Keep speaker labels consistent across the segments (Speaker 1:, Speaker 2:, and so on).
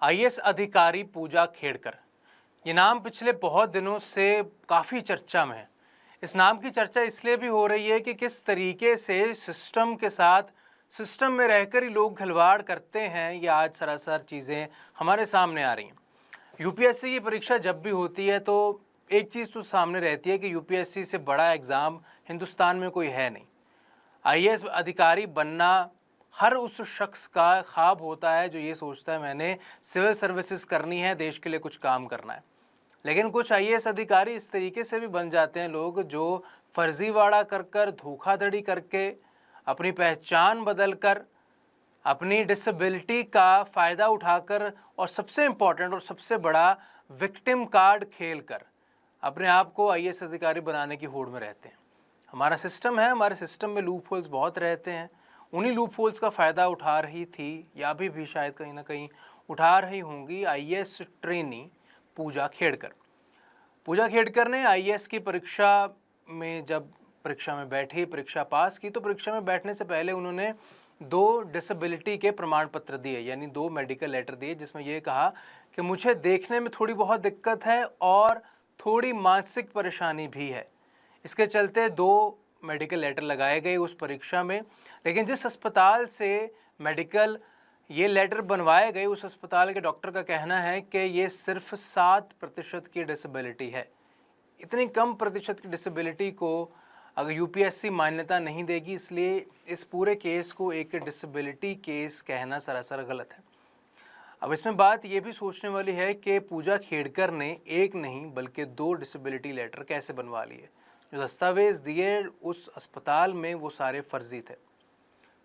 Speaker 1: IAS अधिकारी पूजा खेड़कर, ये नाम पिछले बहुत दिनों से काफ़ी चर्चा में है। इस नाम की चर्चा इसलिए भी हो रही है कि किस तरीके से सिस्टम के साथ, सिस्टम में रहकर ही लोग खिलवाड़ करते हैं, ये आज सरासर चीज़ें हमारे सामने आ रही हैं। यूपीएससी की परीक्षा जब भी होती है तो एक चीज़ तो सामने रहती है कि यूपीएससी से बड़ा एग्ज़ाम हिंदुस्तान में कोई है नहीं। आईएएस अधिकारी बनना हर उस शख्स का ख्वाब होता है जो ये सोचता है मैंने सिविल सर्विसेज करनी है, देश के लिए कुछ काम करना है। लेकिन कुछ आईएएस अधिकारी इस तरीके से भी बन जाते हैं लोग जो फर्जीवाड़ा कर कर, धोखाधड़ी करके, अपनी पहचान बदल कर, अपनी डिसेबिलिटी का फ़ायदा उठाकर और सबसे इम्पॉर्टेंट और सबसे बड़ा विक्टिम कार्ड खेल कर अपने आप को आईएएस अधिकारी बनाने की होड़ में रहते हैं। हमारा सिस्टम है, हमारे सिस्टम में लूप होल्स बहुत रहते हैं। उन्हीं लूप होल्स का फ़ायदा उठा रही थी या भी शायद कहीं ना कहीं उठा रही होंगी आईएएस ट्रेनी पूजा खेड़कर। पूजा खेड़कर ने आईएएस की परीक्षा में जब परीक्षा में बैठी, परीक्षा पास की, तो परीक्षा में बैठने से पहले उन्होंने 2 डिसेबिलिटी के प्रमाण पत्र दिए, यानी 2 मेडिकल लेटर दिए, जिसमें ये कहा कि मुझे देखने में थोड़ी बहुत दिक्कत है और थोड़ी मानसिक परेशानी भी है। इसके चलते 2 मेडिकल लेटर लगाए गए उस परीक्षा में। लेकिन जिस अस्पताल से मेडिकल ये लेटर बनवाए गए, उस अस्पताल के डॉक्टर का कहना है कि ये सिर्फ 7% की डिसेबिलिटी है। इतनी कम प्रतिशत की डिसेबिलिटी को अगर यूपीएससी मान्यता नहीं देगी, इसलिए इस पूरे केस को एक डिसेबिलिटी केस कहना सरासर गलत है। अब इसमें बात ये भी सोचने वाली है कि पूजा खेड़कर ने एक नहीं बल्कि 2 डिसेबिलिटी लेटर कैसे बनवा लिए। जो दस्तावेज़ दिए उस अस्पताल में वो सारे फर्जी थे,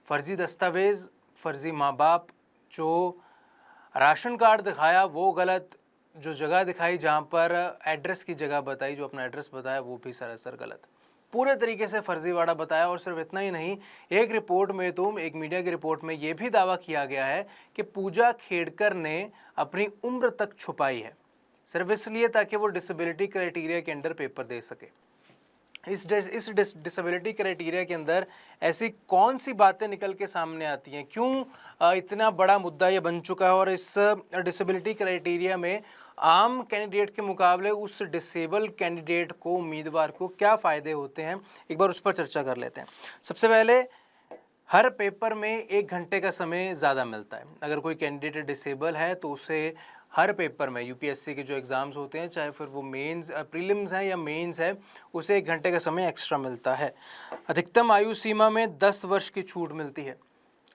Speaker 1: फर्जी दस्तावेज़, फर्जी माँ बाप, जो राशन कार्ड दिखाया वो गलत, जो जगह दिखाई जहाँ पर एड्रेस की जगह बताई, जो अपना एड्रेस बताया वो भी सरासर गलत, पूरे तरीके से फर्जीवाड़ा बताया। और सिर्फ इतना ही नहीं, एक रिपोर्ट में तो, एक मीडिया की रिपोर्ट में ये भी दावा किया गया है कि पूजा खेड़कर ने अपनी उम्र तक छुपाई है, सिर्फ इसलिए ताकि वो डिसेबिलिटी क्राइटेरिया के अंडर पेपर दे सके। इस डिसेबिलिटी क्राइटेरिया के अंदर ऐसी कौन सी बातें निकल के सामने आती हैं, क्यों इतना बड़ा मुद्दा ये बन चुका है, और इस डिसेबिलिटी क्राइटेरिया में आम कैंडिडेट के मुकाबले उस डिसेबल कैंडिडेट को, उम्मीदवार को क्या फ़ायदे होते हैं, एक बार उस पर चर्चा कर लेते हैं। सबसे पहले, हर पेपर में 1 घंटे का समय ज़्यादा मिलता है। अगर कोई कैंडिडेट डिसेबल है तो उसे हर पेपर में, यूपीएससी के जो एग्ज़ाम्स होते हैं, चाहे फिर वो मेंस प्रीलिम्स हैं या मेंस है, उसे 1 घंटे का समय एक्स्ट्रा मिलता है। अधिकतम आयु सीमा में 10 वर्ष की छूट मिलती है।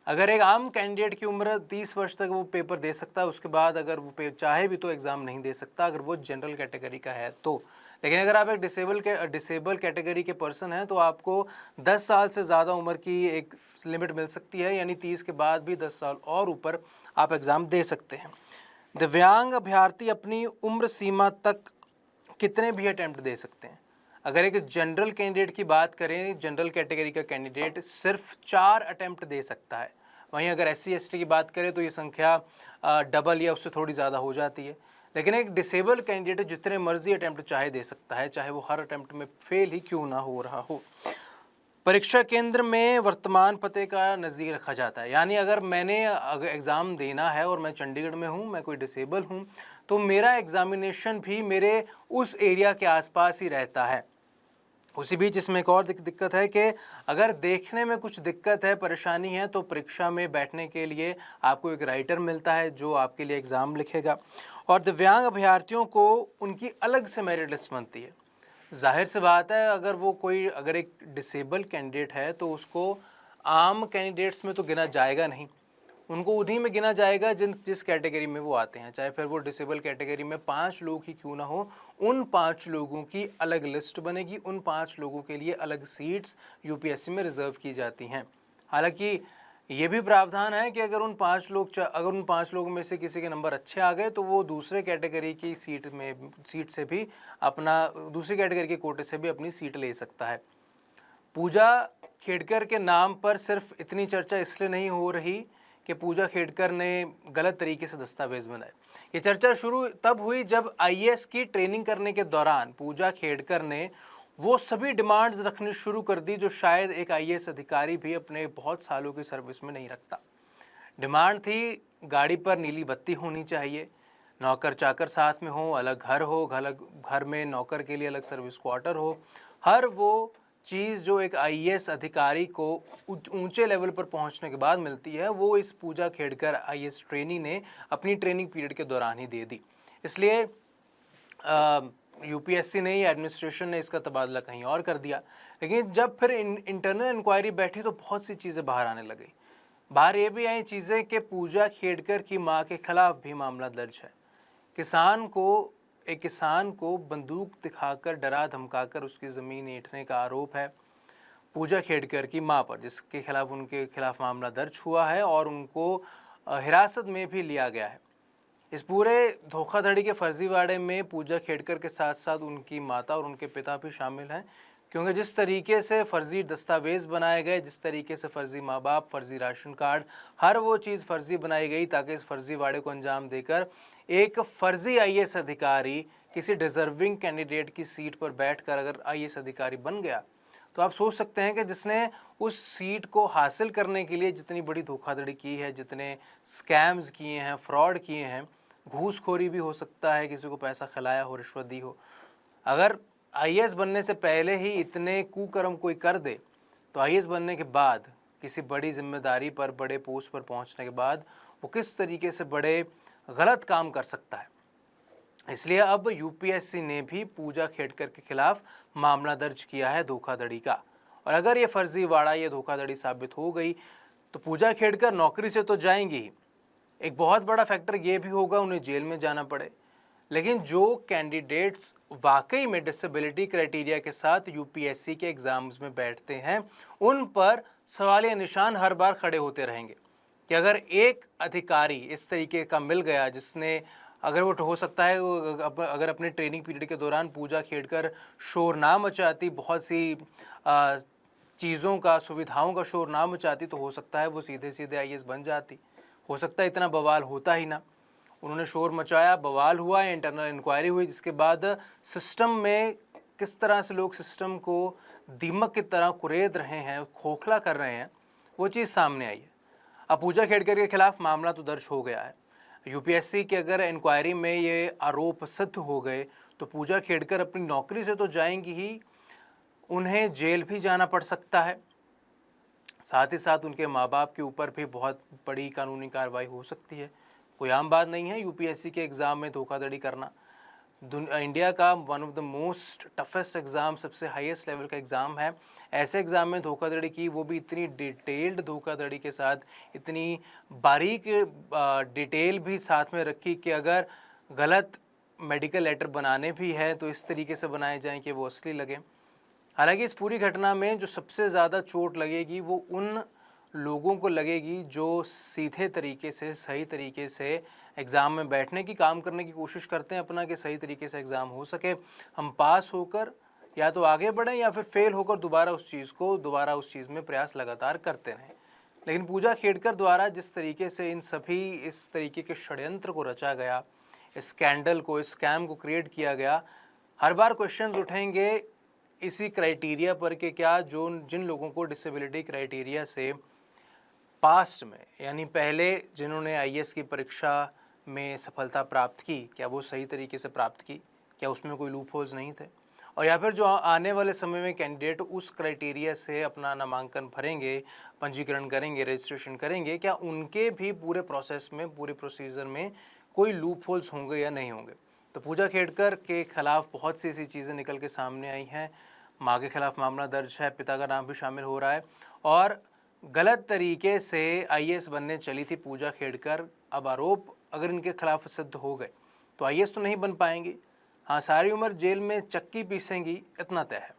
Speaker 1: अगर एक आम कैंडिडेट की उम्र 30 वर्ष तक वो पेपर दे सकता है, उसके बाद अगर वो चाहे भी तो एग्ज़ाम नहीं दे सकता, अगर वो जनरल कैटेगरी का है तो। लेकिन अगर आप एक डिसेबल कैटेगरी के पर्सन हैं तो आपको 10 साल से ज़्यादा उम्र की एक लिमिट मिल सकती है, यानी 30 के बाद भी 10 साल और ऊपर आप एग्ज़ाम दे सकते हैं। दिव्यांग अभ्यर्थी अपनी उम्र सीमा तक कितने भी अटैम्प्ट दे सकते हैं। अगर एक जनरल कैंडिडेट की बात करें, जनरल कैटेगरी का कैंडिडेट सिर्फ 4 अटैम्प्ट दे सकता है। वहीं अगर SC ST की बात करें तो ये संख्या डबल या उससे थोड़ी ज़्यादा हो जाती है। लेकिन एक डिसेबल कैंडिडेट जितने मर्जी अटैम्प्ट चाहे दे सकता है, चाहे वो हर अटैम्प्ट में फेल ही क्यों ना हो रहा हो। परीक्षा केंद्र में वर्तमान पते का नज़दीक रखा जाता है, यानी अगर मैंने अगर एग्ज़ाम देना है और मैं चंडीगढ़ में हूँ, मैं कोई डिसेबल हूँ, तो मेरा एग्ज़ामिनेशन भी मेरे उस एरिया के आसपास ही रहता है। उसी बीच इसमें एक और दिक्कत है कि अगर देखने में कुछ दिक्कत है, परेशानी है, तो परीक्षा में बैठने के लिए आपको एक राइटर मिलता है जो आपके लिए एग्ज़ाम लिखेगा। और दिव्यांग अभ्यर्थियों को उनकी अलग से मेरिट लिस्ट बनती है। जाहिर सी बात है, अगर एक डिसेबल कैंडिडेट है तो उसको आम कैंडिडेट्स में तो गिना जाएगा नहीं, उनको उन्हीं में गिना जाएगा जिस कैटेगरी में वो आते हैं, चाहे फिर वो डिसेबल कैटेगरी में 5 लोग ही क्यों ना हो। उन 5 लोगों की अलग लिस्ट बनेगी, उन 5 लोगों के लिए अलग सीट्स यूपीएससी में रिजर्व की जाती हैं। हालांकि ये भी प्रावधान है कि अगर उन 5 लोगों में से किसी के नंबर अच्छे आ गए तो वो दूसरे कैटेगरी की सीट से भी अपना, दूसरी कैटेगरी के कोटे से भी अपनी सीट ले सकता है। पूजा खेड़कर के नाम पर सिर्फ इतनी चर्चा इसलिए नहीं हो रही कि पूजा खेड़कर ने गलत तरीके से दस्तावेज बनाए। ये चर्चा शुरू तब हुई जब आईएएस की ट्रेनिंग करने के दौरान पूजा खेड़कर ने वो सभी डिमांड्स रखनी शुरू कर दी जो शायद एक आईएएस अधिकारी भी अपने बहुत सालों की सर्विस में नहीं रखता। डिमांड थी गाड़ी पर नीली बत्ती होनी चाहिए, नौकर चाकर साथ में हो, अलग घर हो, घर में नौकर के लिए अलग सर्विस क्वार्टर हो। हर वो चीज़ जो एक आईएएस अधिकारी को ऊंचे लेवल पर पहुंचने के बाद मिलती है, वो इस पूजा खेड़कर आईएएस ट्रेनी ने अपनी ट्रेनिंग पीरियड के दौरान ही दे दी। इसलिए यूपीएससी ने या एडमिनिस्ट्रेशन ने इसका तबादला कहीं और कर दिया। लेकिन जब फिर इंटरनल इंक्वायरी बैठी तो बहुत सी चीज़ें बाहर आने लगी। बाहर ये भी आई चीज़ें कि पूजा खेड़कर की मां के खिलाफ भी मामला दर्ज है। एक किसान को बंदूक दिखाकर डरा धमकाकर उसकी ज़मीन ऐंठने का आरोप है पूजा खेड़कर की मां पर, जिसके खिलाफ उनके खिलाफ मामला दर्ज हुआ है और उनको हिरासत में भी लिया गया है। इस पूरे धोखाधड़ी के फर्जीवाड़े में पूजा खेड़कर के साथ साथ उनकी माता और उनके पिता भी शामिल हैं, क्योंकि जिस तरीके से फर्जी दस्तावेज़ बनाए गए, जिस तरीके से फर्जी माँ बाप, फर्जी राशन कार्ड, हर वो चीज़ फर्जी बनाई गई ताकि इस फर्जीवाड़े को अंजाम देकर एक फर्जी आईएएस अधिकारी किसी डिज़र्विंग कैंडिडेट की सीट पर बैठकर अगर आईएएस अधिकारी बन गया, तो आप सोच सकते हैं कि जिसने उस सीट को हासिल करने के लिए जितनी बड़ी धोखाधड़ी की है, जितने स्कैम्स किए हैं, फ्रॉड किए हैं, घूसखोरी भी हो सकता है, किसी को पैसा खिलाया हो, रिश्वत दी हो। अगर आईएएस बनने से पहले ही इतने कुकर्म कोई कर दे, तो आईएएस बनने के बाद किसी बड़ी जिम्मेदारी पर, बड़े पोस्ट पर पहुंचने के बाद वो किस तरीके से बड़े गलत काम कर सकता है। इसलिए अब यूपीएससी ने भी पूजा खेड़कर के खिलाफ मामला दर्ज किया है धोखाधड़ी का। और अगर ये फर्जीवाड़ा, ये धोखाधड़ी साबित हो गई तो पूजा खेड़कर नौकरी से तो जाएंगी ही, एक बहुत बड़ा फैक्टर ये भी होगा उन्हें जेल में जाना पड़े। लेकिन जो कैंडिडेट्स वाकई में डिसेबिलिटी क्राइटेरिया के साथ यूपीएससी के एग्ज़ाम्स में बैठते हैं, उन पर सवालिया निशान हर बार खड़े होते रहेंगे कि अगर एक अधिकारी इस तरीके का मिल गया जिसने, अगर वो हो सकता है अगर अपने ट्रेनिंग पीरियड के दौरान पूजा खेड़कर शोर ना मचाती, बहुत सी चीज़ों का, सुविधाओं का शोर ना मचाती, तो हो सकता है वो सीधे सीधे आईएएस बन जाती। हो सकता है इतना बवाल होता ही ना। उन्होंने शोर मचाया, बवाल हुआ, इंटरनल इंक्वायरी हुई, जिसके बाद सिस्टम में किस तरह से लोग सिस्टम को दीमक की तरह कुरेद रहे हैं, खोखला कर रहे हैं, वो चीज़ सामने आई है। अब पूजा खेड़कर के खिलाफ मामला तो दर्ज हो गया है। यूपीएससी के अगर इंक्वायरी में ये आरोप सिद्ध हो गए तो पूजा खेड़कर अपनी नौकरी से तो जाएंगी ही, उन्हें जेल भी जाना पड़ सकता है। साथ ही साथ उनके माँ बाप के ऊपर भी बहुत बड़ी कानूनी कार्रवाई हो सकती है। कोई आम बात नहीं है यूपीएससी के एग्ज़ाम में धोखाधड़ी करना। इंडिया का one of the most toughest exam, सबसे हाईएस्ट लेवल का एग्ज़ाम है। ऐसे एग्ज़ाम में धोखाधड़ी की, वो भी इतनी डिटेल्ड धोखाधड़ी के साथ, इतनी बारीक डिटेल भी साथ में रखी कि अगर गलत मेडिकल लेटर बनाने भी है तो इस तरीके से बनाए जाएं कि वो असली लगे। हालांकि इस पूरी घटना में जो सबसे ज़्यादा चोट लगेगी वो उन लोगों को लगेगी जो सीधे तरीके से, सही तरीके से एग्ज़ाम में बैठने की, काम करने की कोशिश करते हैं अपना, कि सही तरीके से एग्ज़ाम हो सके, हम पास होकर या तो आगे बढ़ें या फिर फेल होकर दोबारा उस चीज़ में प्रयास लगातार करते रहें। लेकिन पूजा खेड़कर द्वारा जिस तरीके से इस तरीके के षड्यंत्र को रचा गया, इस स्कैंडल को, इस स्कैम को क्रिएट किया गया, हर बार क्वेश्चंस उठेंगे इसी क्राइटेरिया पर कि क्या जिन लोगों को डिसेबिलिटी क्राइटेरिया से पास्ट में, यानी पहले जिन्होंने आईएएस की परीक्षा में सफलता प्राप्त की, क्या वो सही तरीके से प्राप्त की, क्या उसमें कोई लूप होल्स नहीं थे, और या फिर जो आने वाले समय में कैंडिडेट उस क्राइटेरिया से अपना नामांकन भरेंगे, पंजीकरण करेंगे, रजिस्ट्रेशन करेंगे, क्या उनके भी पूरे प्रोसेस में, पूरे प्रोसीजर में कोई लूप होल्स होंगे या नहीं होंगे। तो पूजा खेड़कर के खिलाफ बहुत सी ऐसी चीज़ें निकल के सामने आई हैं। माँ के खिलाफ मामला दर्ज है, पिता का नाम भी शामिल हो रहा है, और गलत तरीके से आईएएस बनने चली थी पूजा खेड़कर। अब आरोप अगर इनके खिलाफ सिद्ध हो गए तो आईएएस तो नहीं बन पाएंगी। हाँ, सारी उम्र जेल में चक्की पीसेंगी, इतना तय है।